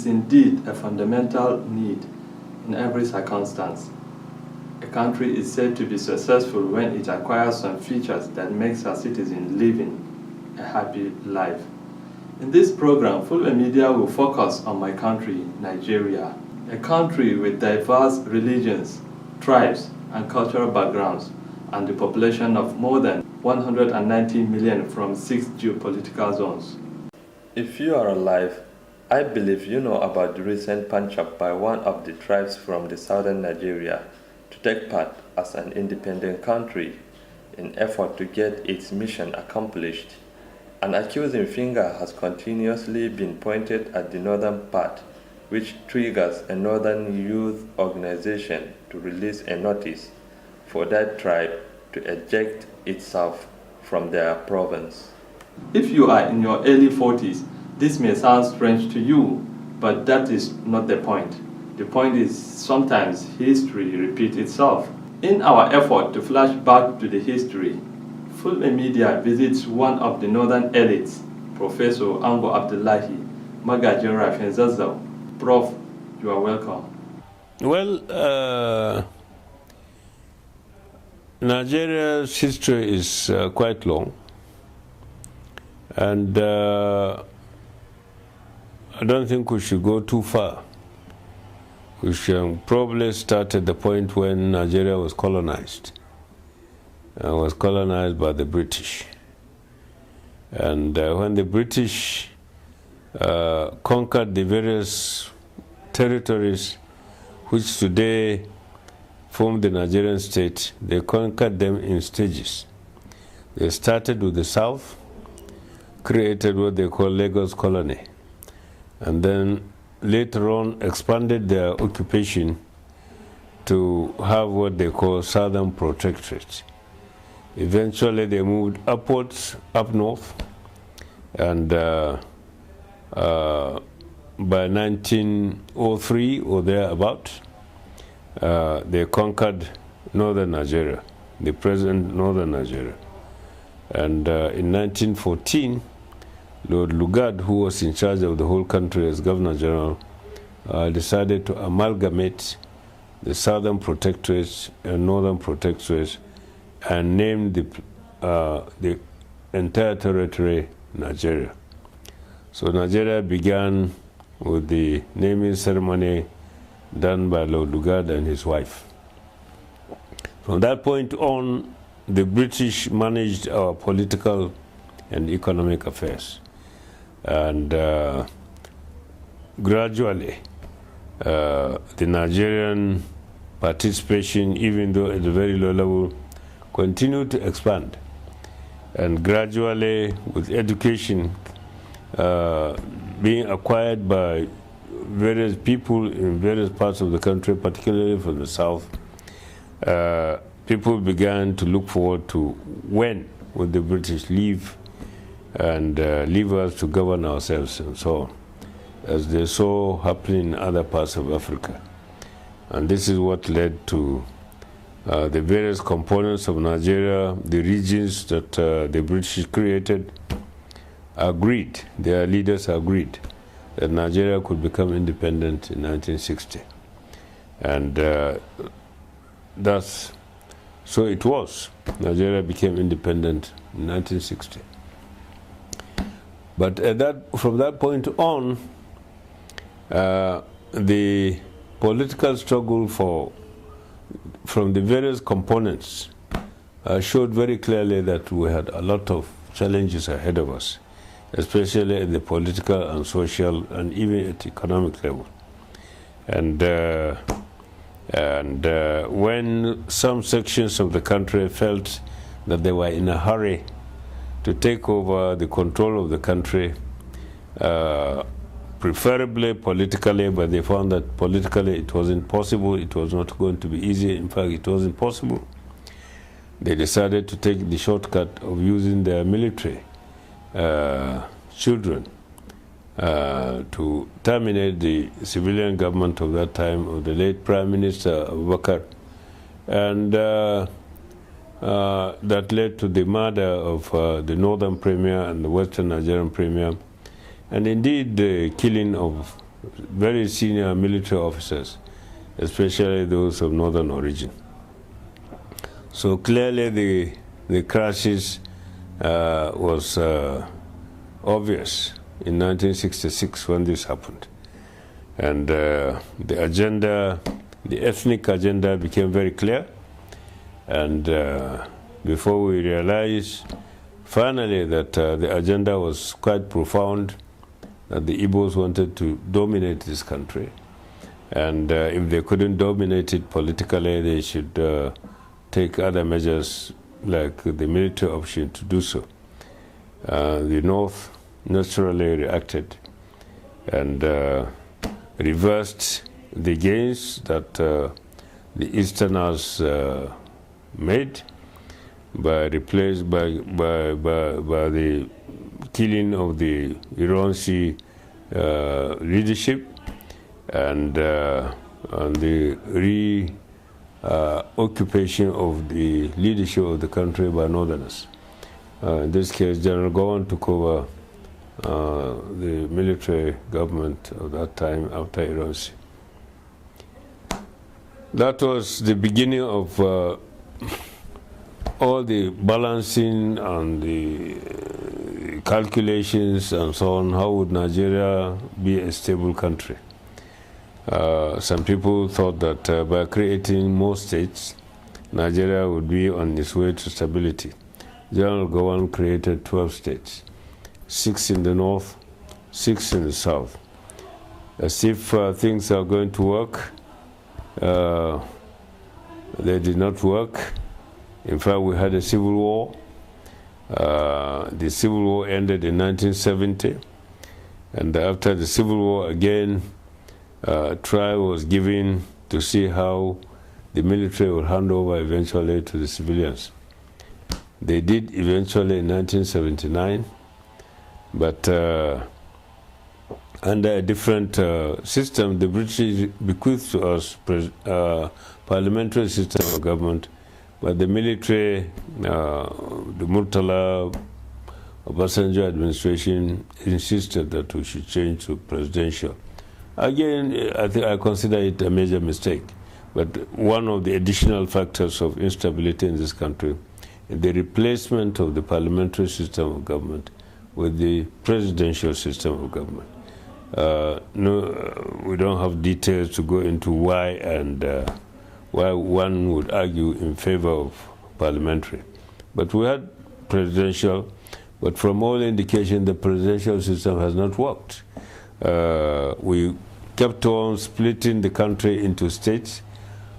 is indeed a fundamental need in every circumstance. A country is said to be successful when it acquires some features that makes her citizens living a happy life. In this program, Fulbe Media will focus on my country, Nigeria, a country with diverse religions, tribes, and cultural backgrounds, and a population of more than 190 million from 6 geopolitical zones. If you are alive, I believe you know about the recent punch-up by one of the tribes from the southern Nigeria to take part as an independent country in effort to get its mission accomplished. An accusing finger has continuously been pointed at the northern part, which triggers a northern youth organization to release a notice for that tribe to eject itself from their province. If you are in your early 40s, this may sound strange to you, but that is not the point. The point is sometimes history repeats itself. In our effort to flash back to the history, Fulbe Media visits one of the northern elites, Professor Ango Abdullahi, Magajin Rafin Zazzau. Prof, you are welcome. Well, Nigeria's history is quite long, and I don't think we should go too far. We should probably start at the point when Nigeria was colonized. Was colonized by the British. And when the British conquered the various territories which today form the Nigerian state, they conquered them in stages. They started with the south, created what they call Lagos Colony, and then later on expanded their occupation to have what they call Southern Protectorate. Eventually they moved upwards, up north, and by 1903 or thereabout, they conquered northern Nigeria, the present northern Nigeria. And in 1914, Lord Lugard, who was in charge of the whole country as Governor General, decided to amalgamate the Southern Protectorate and Northern Protectorate and named the entire territory Nigeria. So Nigeria began with the naming ceremony done by Lord Lugard and his wife. From that point on, the British managed our political and economic affairs. And gradually, the Nigerian participation, even though at a very low level, continued to expand. And gradually, with education being acquired by various people in various parts of the country, particularly from the south, people began to look forward to when would the British leave and leave us to govern ourselves and so on, as they saw happening in other parts of Africa. And this is what led to the various components of Nigeria, the regions that the British created, agreed, their leaders agreed that Nigeria could become independent in 1960. And so it was. Nigeria became independent in 1960. But from that point on, the political struggle from the various components showed very clearly that we had a lot of challenges ahead of us, especially at the political and social and even at economic level. And when some sections of the country felt that they were in a hurry to take over the control of the country, preferably politically, but they found that politically it wasn't possible, it was not going to be easy, in fact it wasn't possible. They decided to take the shortcut of using their military children to terminate the civilian government of that time, of the late Prime Minister Abubakar, and that led to the murder of the Northern Premier and the Western Nigerian Premier, and indeed the killing of very senior military officers, especially those of northern origin. So clearly the crisis was obvious in 1966 when this happened. And the agenda, the ethnic agenda became very clear. And before we realized finally that the agenda was quite profound, that the Igbos wanted to dominate this country. And if they couldn't dominate it politically, they should take other measures like the military option to do so. The North naturally reacted and reversed the gains that the Easterners made by the killing of the Ironsi leadership and the occupation of the leadership of the country by Northerners. In this case, General Gowon took over the military government of that time after Ironsi. That was the beginning of all the balancing and the calculations and so on. How would Nigeria be a stable country? Some people thought that by creating more states, Nigeria would be on its way to stability. General Gowon created 12 states, 6 in the north, 6 in the south. As if things are going to work, they did not work. In fact, we had a civil war. The civil war ended in 1970, and after the civil war again, trial was given to see how the military would hand over eventually to the civilians. They did eventually in 1979, but under a different system. The British bequeathed to us parliamentary system of government, but the military, the Murtala Obasanjo administration insisted that we should change to presidential. Again, I consider it a major mistake, but one of the additional factors of instability in this country is the replacement of the parliamentary system of government with the presidential system of government. No, we don't have details to go into why and why one would argue in favor of parliamentary. But we had presidential, but from all indication, the presidential system has not worked. We kept on splitting the country into states.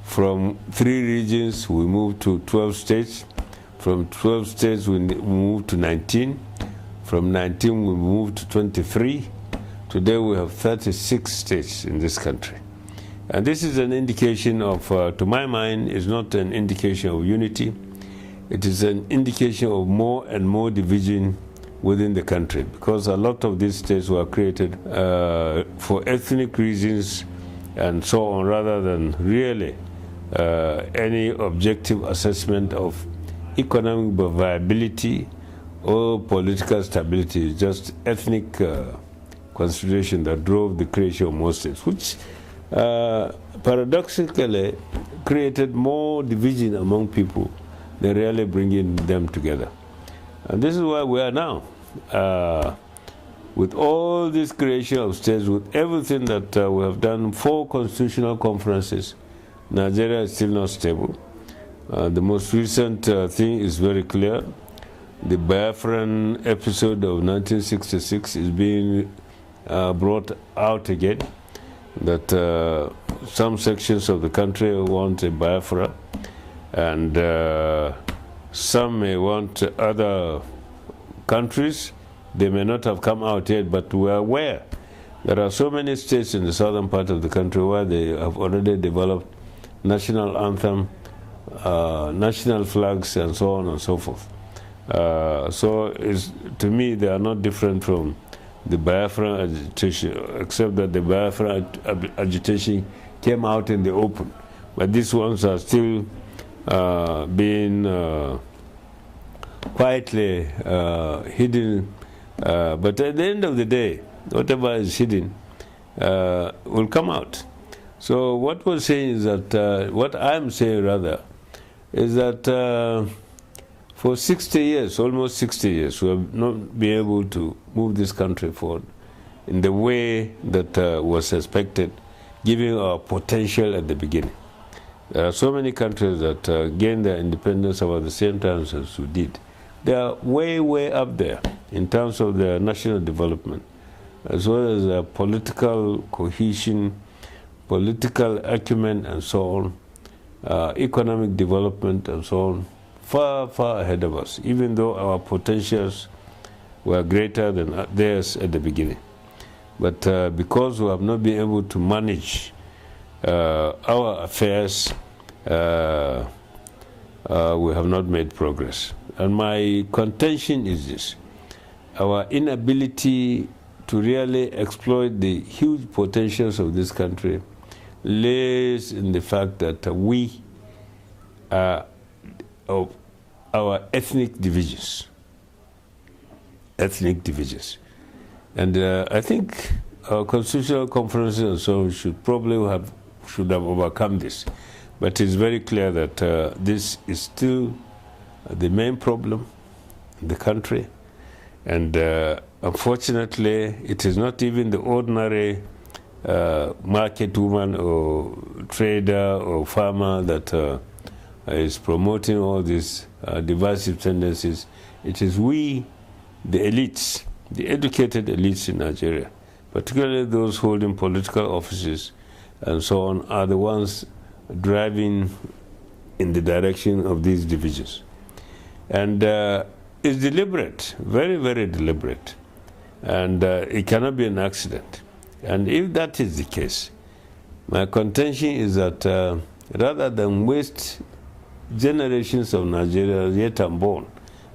From 3 regions, we moved to 12 states. From 12 states, we moved to 19. From 19, we moved to 23. Today, we have 36 states in this country. And this is an indication of, to my mind, is not an indication of unity. It is an indication of more and more division within the country, because a lot of these states were created for ethnic reasons and so on, rather than really any objective assessment of economic viability or political stability. Just ethnic consideration that drove the creation of most states, which paradoxically created more division among people than really bringing them together. And this is where we are now. With all this creation of states, with everything that we have done, 4 constitutional conferences, Nigeria is still not stable. The most recent thing is very clear. The Biafran episode of 1966 is being brought out again, that some sections of the country want a Biafra, and some may want other countries. They may not have come out yet, but we are aware there are so many states in the southern part of the country where they have already developed national anthem, national flags, and so on and so forth. So to me, they are not different from the Biafran agitation, except that the Biafran agitation came out in the open. But these ones are still being quietly hidden. But at the end of the day, whatever is hidden will come out. So what we're saying is that, what I'm saying rather, is that for 60 years, almost 60 years, we have not been able to move this country forward in the way that was expected, given our potential at the beginning. There are so many countries that gained their independence about the same time as we did. They are way, way up there in terms of their national development, as well as political cohesion, political acumen, and so on, economic development, and so on, far, far ahead of us, even though our potentials were greater than theirs at the beginning. But because we have not been able to manage our affairs, we have not made progress. And my contention is this: our inability to really exploit the huge potentials of this country lays in the fact that we are of our ethnic divisions. And I think our constitutional conferences and so should have overcome this. But it's very clear that this is still the main problem in the country. And unfortunately, it is not even the ordinary market woman or trader or farmer that is promoting all these divisive tendencies. It is we, the elites, the educated elites in Nigeria, particularly those holding political offices and so on, are the ones driving in the direction of these divisions. And it's deliberate, very, very deliberate. And it cannot be an accident. And if that is the case, my contention is that rather than waste generations of Nigerians yet unborn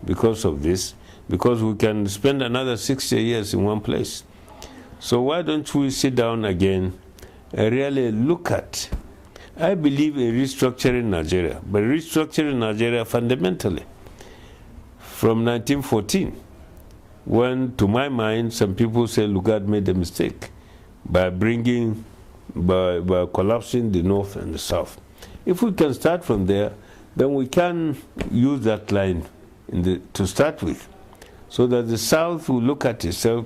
because of this, because we can spend another 60 years in one place. So why don't we sit down again and really look at, I believe in restructuring Nigeria, but restructuring Nigeria fundamentally. From 1914, when, to my mind, some people say Lugard made a mistake by collapsing the North and the South. If we can start from there, then we can use that line to start with, so that the South will look at itself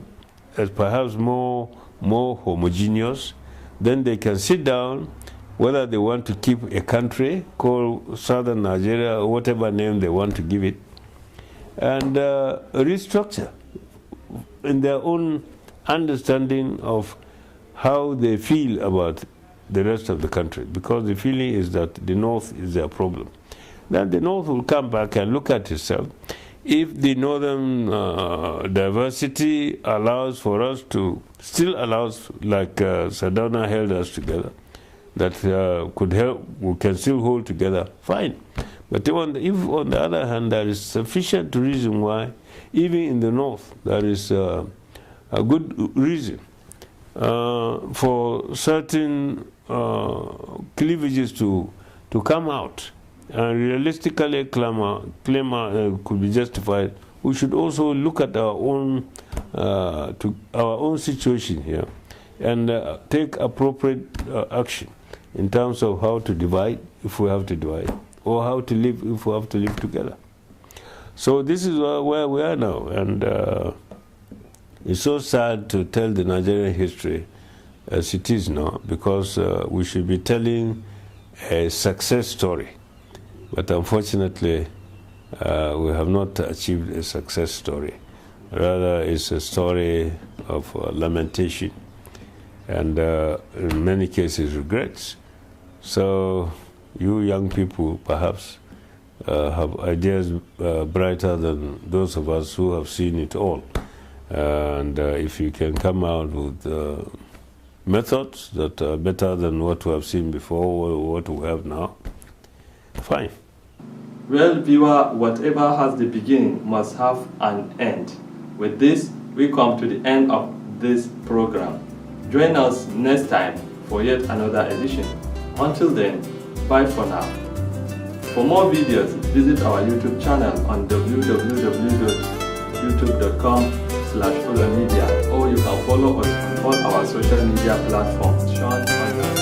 as perhaps more homogeneous. Then they can sit down, whether they want to keep a country called Southern Nigeria or whatever name they want to give it, and restructure in their own understanding of how they feel about the rest of the country, because the feeling is that the North is their problem. Then the North will come back and look at itself. If the northern diversity allows for us to, still allows, like Sardauna held us together, that could help, we can still hold together, fine. But if on the other hand there is sufficient reason why, even in the North, there is a good reason for certain cleavages to come out, and realistically claim could be justified, we should also look at our own situation here and take appropriate action in terms of how to divide, if we have to divide, or how to live, if we have to live together. So this is where we are now, and it's so sad to tell the Nigerian history as it is now, because we should be telling a success story. But unfortunately, we have not achieved a success story. Rather, it's a story of lamentation and, in many cases, regrets. So, you young people, perhaps, have ideas brighter than those of us who have seen it all. And if you can come out with methods that are better than what we have seen before or what we have now, fine. Well, viewer, whatever has the beginning must have an end. With this, we come to the end of this program. Join us next time for yet another edition. Until then, bye for now. For more videos, visit our YouTube channel on www.youtube.com facebook.com/FullerMedia, or you can follow us on all our social media platforms shown on